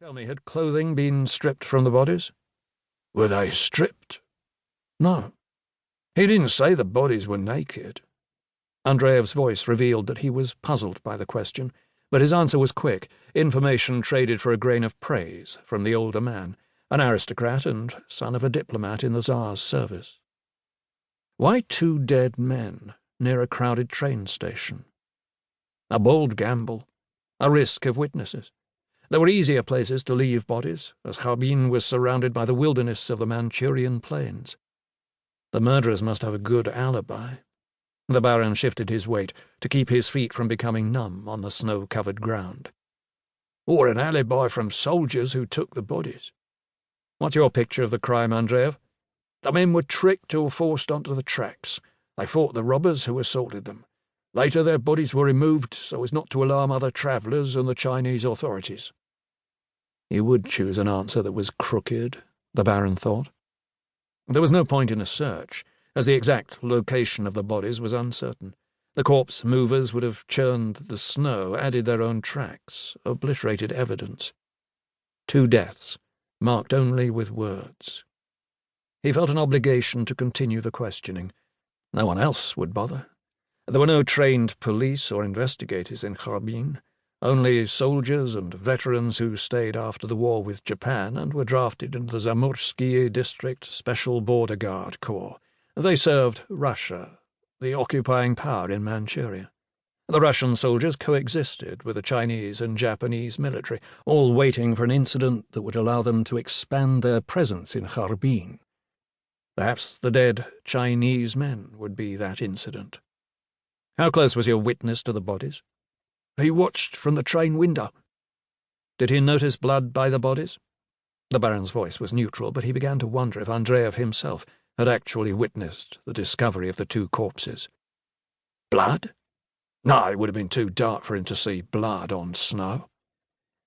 Tell me, had clothing been stripped from the bodies? Were they stripped? No. He didn't say the bodies were naked. Andreev's voice revealed that he was puzzled by the question, but his answer was quick, information traded for a grain of praise from the older man, an aristocrat and son of a diplomat in the Tsar's service. Why 2 dead men near a crowded train station? A bold gamble, a risk of witnesses. There were easier places to leave bodies, as Kharbin was surrounded by the wilderness of the Manchurian plains. The murderers must have a good alibi. The Baron shifted his weight to keep his feet from becoming numb on the snow-covered ground. Or an alibi from soldiers who took the bodies. What's your picture of the crime, Andreev? The men were tricked or forced onto the tracks. They fought the robbers who assaulted them. Later their bodies were removed so as not to alarm other travellers and the Chinese authorities. He would choose an answer that was crooked, the Baron thought. There was no point in a search, as the exact location of the bodies was uncertain. The corpse movers would have churned the snow, added their own tracks, obliterated evidence. 2 deaths, marked only with words. He felt an obligation to continue the questioning. No one else would bother. There were no trained police or investigators in Kharbin, only soldiers and veterans who stayed after the war with Japan and were drafted into the Zamorsky District Special Border Guard Corps. They served Russia, the occupying power in Manchuria. The Russian soldiers coexisted with the Chinese and Japanese military, all waiting for an incident that would allow them to expand their presence in Kharbin. Perhaps the dead Chinese men would be that incident. How close was your witness to the bodies? He watched from the train window. Did he notice blood by the bodies? The Baron's voice was neutral, but he began to wonder if Andreev himself had actually witnessed the discovery of the 2 corpses. Blood? No, it would have been too dark for him to see blood on snow.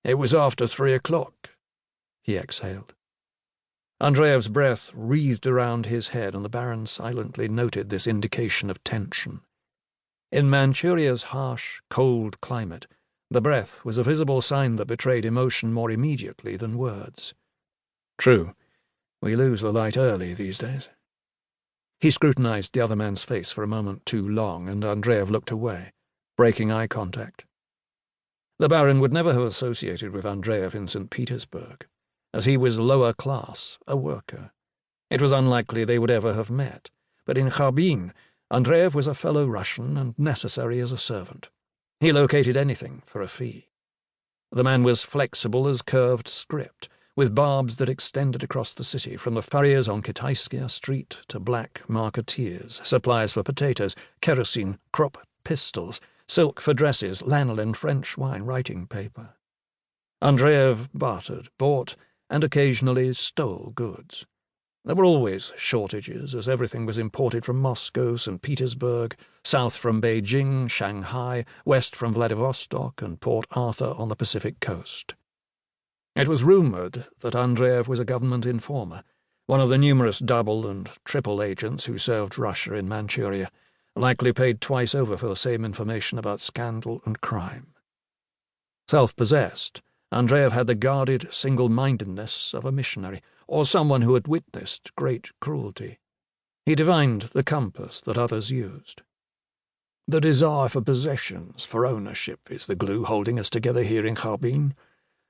It was after 3 o'clock. He exhaled. Andreev's breath wreathed around his head, and the Baron silently noted this indication of tension. In Manchuria's harsh, cold climate, the breath was a visible sign that betrayed emotion more immediately than words. True, we lose the light early these days. He scrutinized the other man's face for a moment too long, and Andreev looked away, breaking eye contact. The Baron would never have associated with Andreev in St. Petersburg, as he was lower class, a worker. It was unlikely they would ever have met, but in Kharbin, Andreev was a fellow Russian and necessary as a servant. He located anything for a fee. The man was flexible as curved script, with barbs that extended across the city, from the furriers on Kitayskaya Street to black marketeers, suppliers for potatoes, kerosene, crop pistols, silk for dresses, lanolin, French wine, writing paper. Andreev bartered, bought, and occasionally stole goods. There were always shortages, as everything was imported from Moscow, St. Petersburg, south from Beijing, Shanghai, west from Vladivostok and Port Arthur on the Pacific coast. It was rumoured that Andreev was a government informer, one of the numerous double and triple agents who served Russia in Manchuria, likely paid twice over for the same information about scandal and crime. Self-possessed, Andreev had the guarded single-mindedness of a missionary, or someone who had witnessed great cruelty. He divined the compass that others used. The desire for possessions, for ownership, is the glue holding us together here in Kharbin.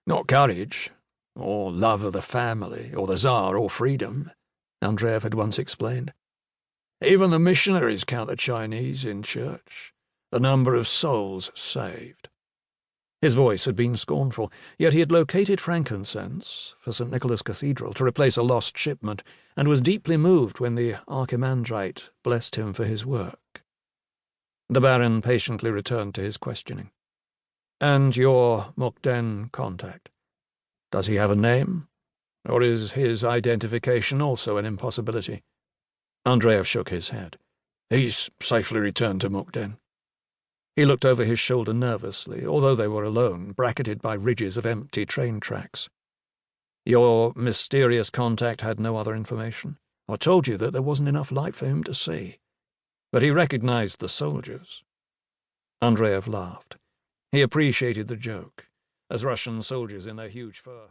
Not courage, or love of the family, or the Tsar, or freedom, Andreev had once explained. Even the missionaries count the Chinese in church, the number of souls saved. His voice had been scornful, yet he had located frankincense for St. Nicholas Cathedral to replace a lost shipment, and was deeply moved when the archimandrite blessed him for his work. The Baron patiently returned to his questioning. "And your Mukden contact? Does he have a name? Or is his identification also an impossibility?" Andreev shook his head. "He's safely returned to Mukden." He looked over his shoulder nervously, although they were alone, bracketed by ridges of empty train tracks. "Your mysterious contact had no other information? I told you that there wasn't enough light for him to see. But he recognized the soldiers." Andreev laughed. He appreciated the joke, as Russian soldiers in their huge fur.